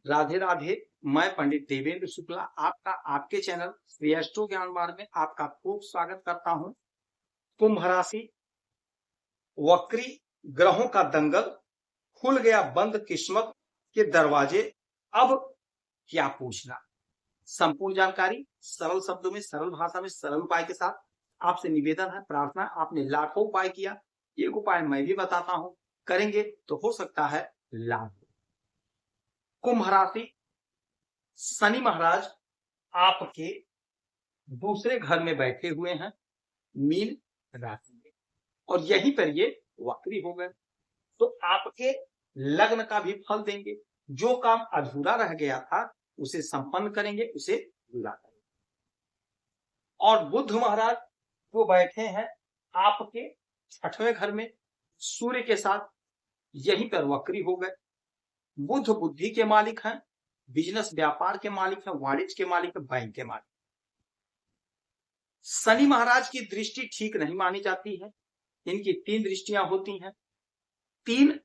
राधे राधे। मैं पंडित देवेंद्र शुक्ला आपका आपके चैनल श्री एस्ट्रो ज्ञानवाण में आपका खूब स्वागत करता हूं। कुंभ राशि, वक्री ग्रहों का दंगल, खुल गया बंद किस्मत के दरवाजे, अब क्या पूछना। संपूर्ण जानकारी सरल शब्दों में, सरल भाषा में, सरल उपाय के साथ आपसे निवेदन है, प्रार्थना। आपने लाखों उपाय किया, एक उपाय मैं भी बताता हूं, करेंगे तो हो सकता है लाभ। कुंभ राशि, शनि महाराज आपके दूसरे घर में बैठे हुए हैं, मीन राशि में, और यहीं पर ये वक्री हो गए। तो आपके लग्न का भी फल देंगे। जो काम अधूरा रह गया था उसे संपन्न करेंगे, उसे पूरा करेंगे। और बुध महाराज वो बैठे हैं आपके छठवें घर में सूर्य के साथ, यहीं पर वक्री हो गए। बुध बुद्धि के मालिक हैं, बिजनेस व्यापार के मालिक हैं, वाणिज्य के मालिक हैं, बैंक के मालिक। शनि महाराज की दृष्टि ठीक नहीं मानी जाती है। इनकी 3 दृष्टियां होती हैं, 3,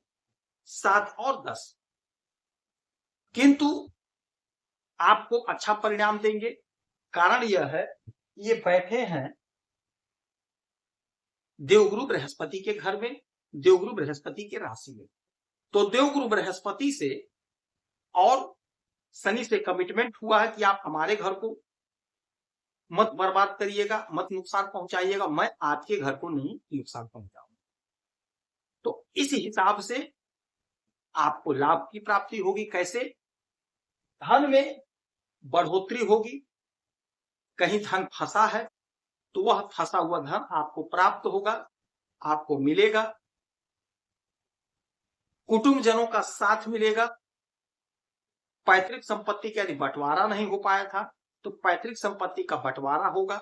7 और 10, किंतु आपको अच्छा परिणाम देंगे। कारण यह है, ये बैठे हैं देवगुरु बृहस्पति के घर में, देवगुरु बृहस्पति के राशि में। तो देवगुरु बृहस्पति से और शनि से कमिटमेंट हुआ है कि आप हमारे घर को मत बर्बाद करिएगा, मत नुकसान पहुंचाइएगा, मैं आपके घर को नहीं नुकसान पहुंचाऊंगा। तो इस हिसाब से आपको लाभ की प्राप्ति होगी। कैसे? धन में बढ़ोतरी होगी। कहीं धन फंसा है तो वह फंसा हुआ धन आपको प्राप्त होगा, आपको मिलेगा। कुटुंब जनों का साथ मिलेगा। पैतृक संपत्ति का यदि बंटवारा नहीं हो पाया था तो पैतृक संपत्ति का बंटवारा होगा।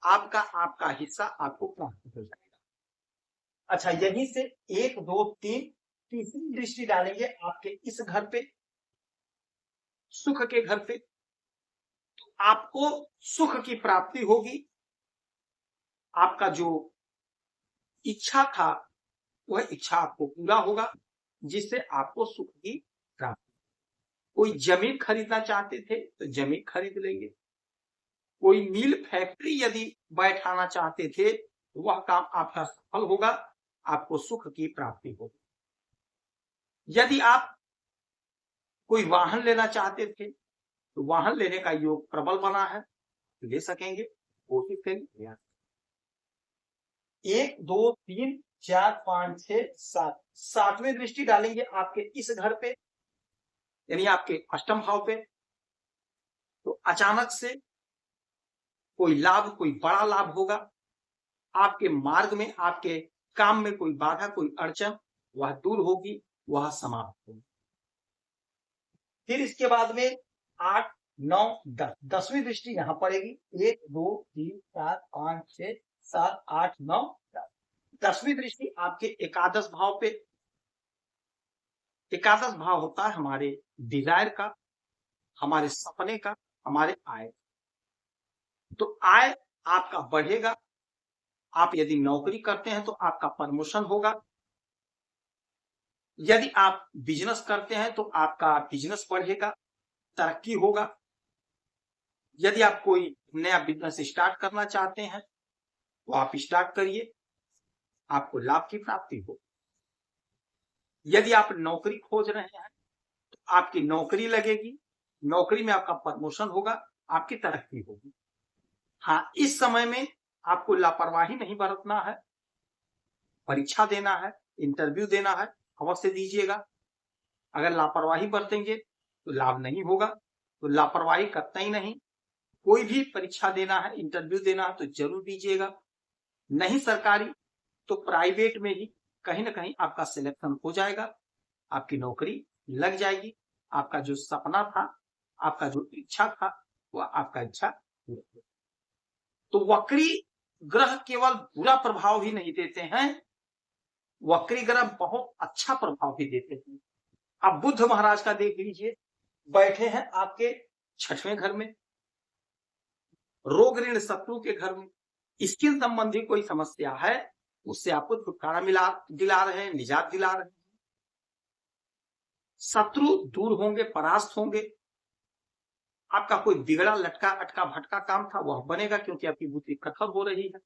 आपका हिस्सा आपको प्राप्त हो जाएगा। अच्छा, यहीं से 1, 2, 3 तीसरी दृष्टि डालेंगे आपके इस घर पे, सुख के घर पे। तो आपको सुख की प्राप्ति होगी। आपका जो इच्छा था वह इच्छा आपको पूरा होगा, जिससे आपको सुख की प्राप्ति। कोई जमीन खरीदना चाहते थे तो जमीन खरीद लेंगे। कोई मिल फैक्ट्री यदि बैठाना चाहते थे तो वह काम आपका सफल होगा, आपको सुख की प्राप्ति होगी। यदि आप कोई वाहन लेना चाहते थे तो वाहन लेने का योग प्रबल बना है, ले सकेंगे, कोशिश करेंगे। 1, 2, 3, 4, 5, 6, 7 सातवें दृष्टि डालेंगे आपके इस घर पे, यानी आपके अष्टम भाव पे। तो अचानक से कोई लाभ, कोई बड़ा लाभ होगा। आपके मार्ग में, आपके काम में कोई बाधा, कोई अड़चन, वह दूर होगी, वह समाप्त होगी। फिर इसके बाद में 8, 9, 10 10वीं दृष्टि यहां पड़ेगी। 1, 2, 3, 4, 5, 6, 7, 8, 9, 10 10वीं दृष्टि आपके एकादश भाव पे। एकादश भाव होता है हमारे डिजायर का, हमारे सपने का, हमारे आय। तो आय आपका बढ़ेगा। आप यदि नौकरी करते हैं तो आपका प्रमोशन होगा। यदि आप बिजनेस करते हैं तो आपका बिजनेस बढ़ेगा, तरक्की होगा। यदि आप कोई नया बिजनेस स्टार्ट करना चाहते हैं तो आप स्टार्ट करिए, आपको लाभ की प्राप्ति हो। यदि आप नौकरी खोज रहे हैं तो आपकी नौकरी लगेगी, नौकरी में आपका प्रमोशन होगा, आपकी तरक्की होगी। हाँ, इस समय में आपको लापरवाही नहीं बरतना है। परीक्षा देना है, इंटरव्यू देना है, अवश्य दीजिएगा। अगर लापरवाही बरतेंगे तो लाभ नहीं होगा, तो लापरवाही करता ही नहीं। कोई भी परीक्षा देना है, इंटरव्यू देना है तो जरूर दीजिएगा। नहीं सरकारी तो प्राइवेट में ही कहीं ना कहीं आपका सिलेक्शन हो जाएगा, आपकी नौकरी लग जाएगी। आपका जो सपना था, आपका जो इच्छा था, वह आपका इच्छा पूरा हो। तो वक्री ग्रह केवल बुरा प्रभाव ही नहीं देते हैं, वक्री ग्रह बहुत अच्छा प्रभाव भी देते हैं। आप बुध महाराज का देख लीजिए, बैठे हैं आपके छठवें घर में, रोग ऋण शत्रु के घर में। स्किन संबंधी कोई समस्या है, उससे आपको छुटकारा दिला रहे हैं, निजात दिला रहे हैं। शत्रु दूर होंगे, परास्त होंगे। आपका कोई बिगड़ा लटका अटका भटका काम था वह बनेगा, क्योंकि आपकी बुद्धि प्रखर हो रही है।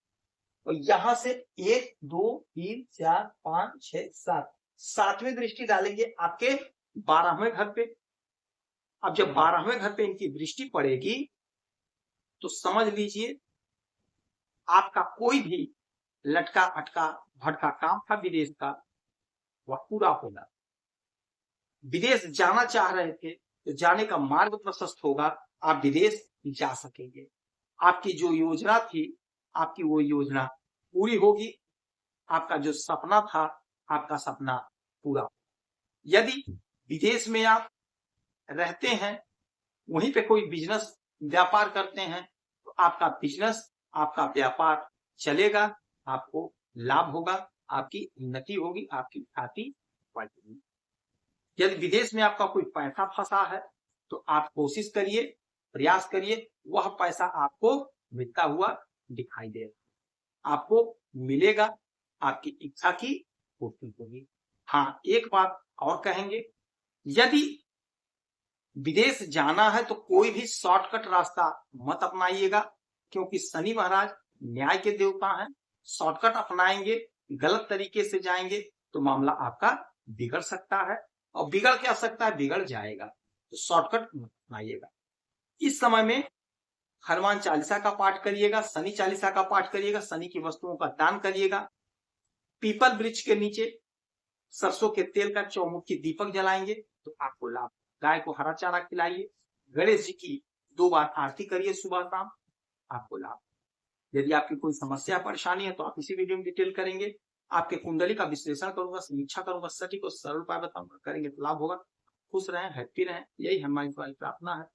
और यहां से 1 2 3 4 5 6 7 सातवीं दृष्टि डालेंगे आपके 12वें घर पे। अब जब 12वें घर पे इनकी दृष्टि पड़ेगी तो समझ लीजिए आपका कोई भी लटका अटका भटका काम था विदेश का, वह पूरा होगा। विदेश जाना चाह रहे थे तो जाने का मार्ग प्रशस्त होगा, आप विदेश जा सकेंगे। आपकी जो योजना थी, आपकी वो योजना पूरी होगी। आपका जो सपना था, आपका सपना पूरा। यदि विदेश में आप रहते हैं, वहीं पे कोई बिजनेस व्यापार करते हैं, तो आपका बिजनेस, आपका व्यापार चलेगा, आपको लाभ होगा, आपकी उन्नति होगी, आपकी ख्याति बढ़ेगी। यदि विदेश में आपका कोई पैसा फंसा है तो आप कोशिश करिए, प्रयास करिए, वह पैसा आपको मिलता हुआ दिखाई देगा, आपको मिलेगा, आपकी इच्छा की पूर्ति होगी। हाँ, एक बात और कहेंगे, यदि विदेश जाना है तो कोई भी शॉर्टकट रास्ता मत अपनाइएगा, क्योंकि शनि महाराज न्याय के देवता हैं। शॉर्टकट अपनाएंगे, गलत तरीके से जाएंगे तो मामला आपका बिगड़ सकता है, और बिगड़ क्या सकता है, बिगड़ जाएगा। तो शॉर्टकट मत अपनाइएगा। इस समय में हनुमान चालीसा का पाठ करिएगा, शनि चालीसा का पाठ करिएगा, शनि की वस्तुओं का दान करिएगा। पीपल वृक्ष के नीचे सरसों के तेल का चौमुखी दीपक जलाएंगे तो आपको लाभ। गाय को हरा चारा खिलाइए, गणेश जी की 2 बार आरती करिए सुबह शाम, आपको लाभ। यदि आपकी कोई समस्या परेशानी है तो आप इसी वीडियो में डिटेल करेंगे। आपके कुंडली का विश्लेषण करूंगा, समीक्षा करूंगा, सटीक और सरल उपाय बताऊंगा, करेंगे तो लाभ होगा। खुश रहें, हैप्पी रहें, यही हमारी प्रार्थना है।